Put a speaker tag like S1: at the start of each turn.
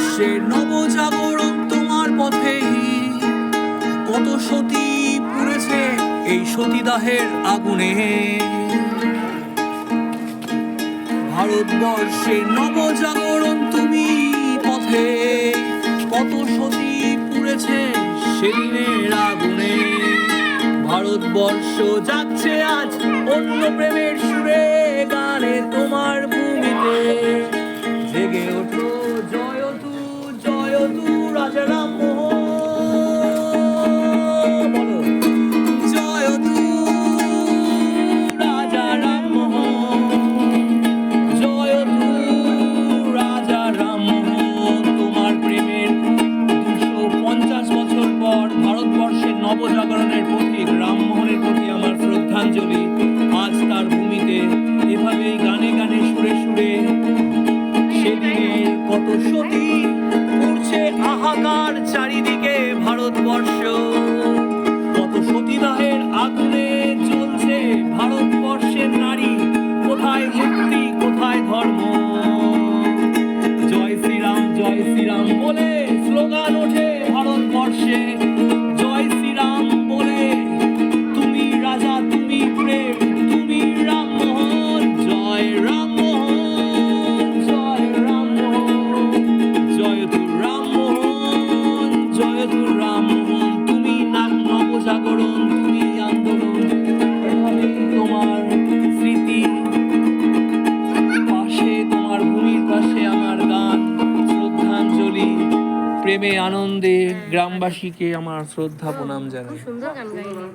S1: ভারতবর্ষের নবজাগরণ তোমার পথেই। কত সতী পুড়েছে এই সতীদাহের আগুনে। ভারতবর্ষের নবজাগরণ তুমি পথে। কত সতী পুড়েছে সেদিনের আগুনে। ভারতবর্ষ যাচ্ছে আজ অন্য প্রেমের সুরে গানে তোমার ভূমিতে। জেগে ওঠো জয় তু রাজা রামমোহন। বলো জয় তু রাজা রামমোহন। জয় তু রাজা রামমোহন। তোমার প্রেমের 250 বছর পর ভারতবর্ষের নবজাগরণের প্রতীক রামমোহনের প্রতি আমার শ্রদ্ধাঞ্জলি আজ তার ভূমিতে। এভাবেই গানে গানে সুরে সুরে সেদিনের কত সতী উঠছে হাহাকার চারিদিকে ভারতবর্ষ। কত সতীদাহের আগুনে জ্বলছে ভারতবর্ষের নারী। কোথায় মুক্তি কোথায় ধর্ম। জয় শ্রীরাম বলে স্লোগান ওঠে ভারতবর্ষে। জয় শ্রীরাম বলে তুমি রাজা তুমি প্রেম তুমি রামমোহন। জয় রামমোহন জয় রামমোহন। জয় তু রামমোহন জয় তু রামমোহন। তুমি নবজাগরণ তুমি আন্দোলন। এভাবেই তোমার স্মৃতি পাশে তোমার ভূমির পাশে আমার গান শ্রদ্ধাঞ্জলি। প্রেমে আনন্দে গ্রামবাসীকে আমার শ্রদ্ধা প্রণাম জানাই।
S2: সুন্দর গান গাইলেন।